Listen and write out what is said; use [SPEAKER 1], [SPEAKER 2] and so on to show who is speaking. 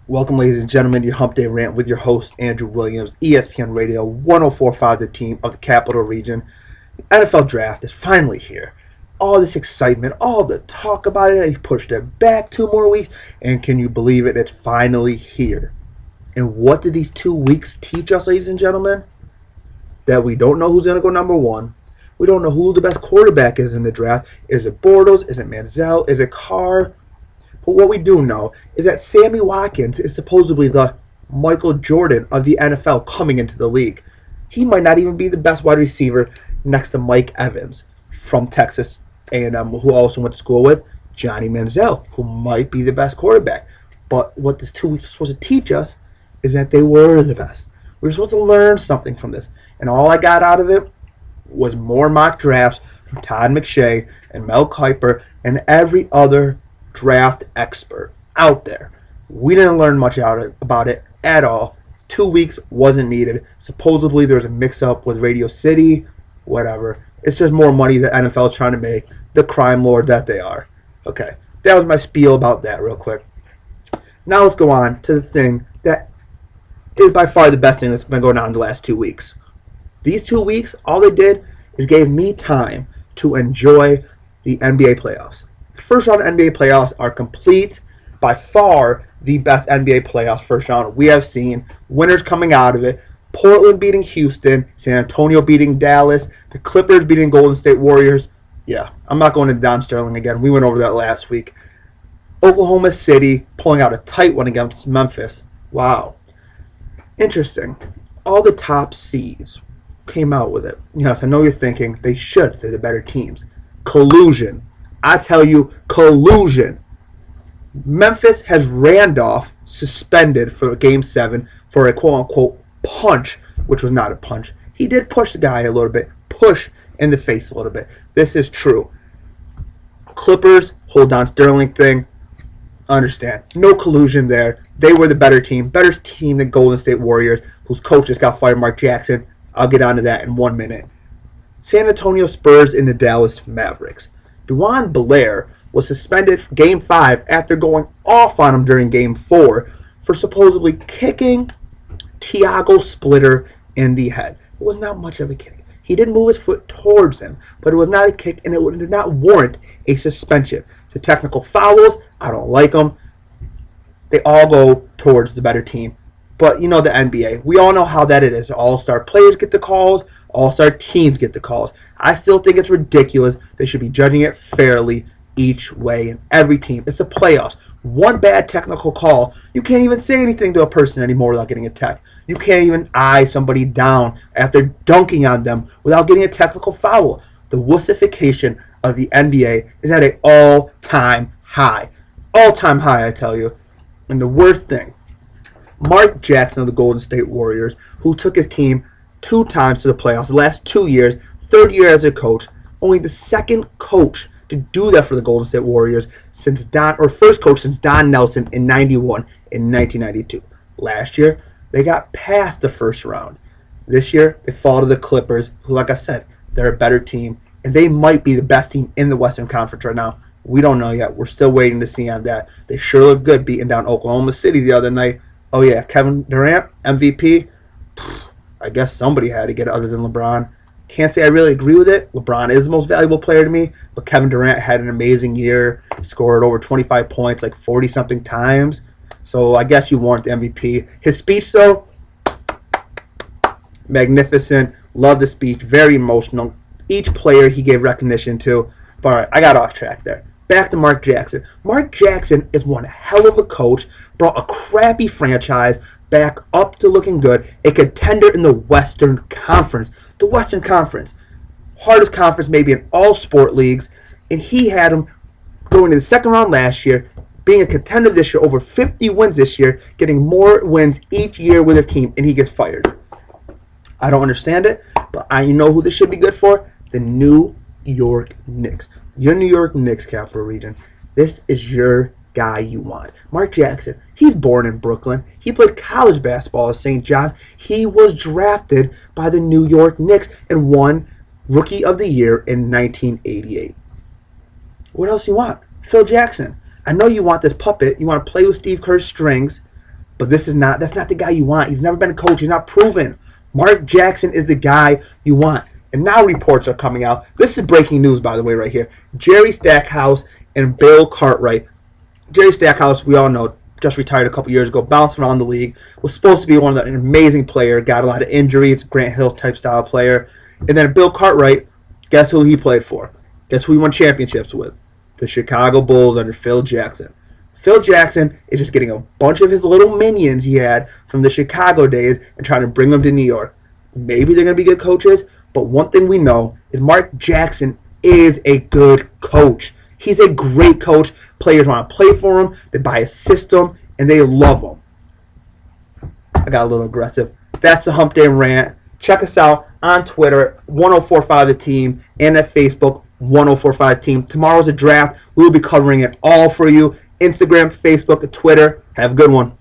[SPEAKER 1] Welcome, ladies and gentlemen, to your Hump Day Rant with your host, Andrew Williams, ESPN Radio 1045, the team of the Capital Region. The NFL Draft is finally here. All this excitement, all the talk about it, they pushed it back 2 more weeks, and can you believe it? It's finally here. And what did these 2 weeks teach us, ladies and gentlemen? That we don't know who's going to go number one. We don't know who the best quarterback is in the draft. Is it Bortles? Is it Manziel? Is it Carr? But what we do know is that Sammy Watkins is supposedly the Michael Jordan of the NFL coming into the league. He might not even be the best wide receiver next to Mike Evans from Texas A&M, who also went to school with Johnny Manziel, who might be the best quarterback. But what this 2 weeks was supposed to teach us is that they were the best. We were supposed to learn something from this. And all I got out of it was more mock drafts from Todd McShay and Mel Kiper and every other draft expert out there. We didn't learn much about it at all. 2 weeks wasn't needed. Supposedly there was a mix-up with Radio City, whatever. It's just more money the NFL is trying to make, the crime lord that they are. Okay, that was my spiel about that real quick. Now let's go on to the thing that is by far the best thing that's been going on in the last 2 weeks. These 2 weeks, all they did is gave me time to enjoy the NBA playoffs. First round NBA playoffs are complete. By far the best NBA playoffs first round we have seen. Winners coming out of it. Portland beating Houston. San Antonio beating Dallas. The Clippers beating Golden State Warriors. Yeah, I'm not going to Don Sterling again. We went over that last week. Oklahoma City pulling out a tight one against Memphis. Wow. Interesting. All the top seeds came out with it. Yes, I know you're thinking they should. They're the better teams. Collusion. I tell you, collusion. Memphis has Randolph suspended for Game 7 for a quote-unquote punch, which was not a punch. He did push the guy a little bit, push in the face a little bit. This is true. Clippers, hold on Sterling thing, understand. No collusion there. They were the better team than Golden State Warriors, whose coach just got fired, Mark Jackson. I'll get onto that in 1 minute. San Antonio Spurs and the Dallas Mavericks. Duane Blair was suspended Game 5 after going off on him during Game 4 for supposedly kicking Tiago Splitter in the head. It was not much of a kick. He did move his foot towards him, but it was not a kick, and it did not warrant a suspension. The technical fouls, I don't like them. They all go towards the better team. But you know the NBA. We all know how that it is. All-star players get the calls. All-star teams get the calls. I still think it's ridiculous. They should be judging it fairly each way in every team. It's the playoffs. One bad technical call, you can't even say anything to a person anymore without getting a tech. You can't even eye somebody down after dunking on them without getting a technical foul. The wussification of the NBA is at an all-time high. All-time high, I tell you. And the worst thing, Mark Jackson of the Golden State Warriors, who took his team 2 times to the playoffs the last 2 years, 3rd year as a coach, only the second coach to do that for the Golden State Warriors since first coach since Don Nelson in 91 in 1992. Last year, they got past the first round. This year, they fall to the Clippers, who, like I said, they're a better team, and they might be the best team in the Western Conference right now. We don't know yet. We're still waiting to see on that. They sure look good beating down Oklahoma City the other night. Oh, yeah, Kevin Durant, MVP. I guess somebody had to get it other than LeBron. Can't say I really agree with it. LeBron is the most valuable player to me, but Kevin Durant had an amazing year. Scored over 25 points like 40-something times. So I guess you warrant the MVP. His speech, though, magnificent. Love the speech. Very emotional. Each player he gave recognition to. But all right, I got off track there. Back to Mark Jackson. Mark Jackson is one hell of a coach. Brought a crappy franchise back up to looking good. A contender in the Western Conference. The Western Conference. Hardest conference maybe in all sport leagues. And he had him going to the second round last year. Being a contender this year. Over 50 wins this year. Getting more wins each year with a team. And he gets fired. I don't understand it. But you know who this should be good for? The New York Knicks. Your New York Knicks, Capital Region. This is your guy you want. Mark Jackson. He's born in Brooklyn. He played college basketball at St. John. He was drafted by the New York Knicks and won Rookie of the Year in 1988. What else you want? Phil Jackson. I know you want this puppet. You want to play with Steve Kerr's strings. But that's not the guy you want. He's never been a coach. He's not proven. Mark Jackson is the guy you want. And now reports are coming out. This is breaking news, by the way, right here. Jerry Stackhouse and Bill Cartwright. Jerry Stackhouse, we all know, just retired a couple years ago, bounced around the league, was supposed to be an amazing player, got a lot of injuries, Grant Hill type style player. And then Bill Cartwright, guess who he played for? Guess who he won championships with? The Chicago Bulls under Phil Jackson. Phil Jackson is just getting a bunch of his little minions he had from the Chicago days and trying to bring them to New York. Maybe they're going to be good coaches, but one thing we know is Mark Jackson is a good coach. He's a great coach. Players want to play for him. They buy his system, and they love him. I got a little aggressive. That's the Hump Day Rant. Check us out on Twitter, 1045 The Team, and at Facebook, 1045 Team. Tomorrow's a draft. We will be covering it all for you. Instagram, Facebook, and Twitter. Have a good one.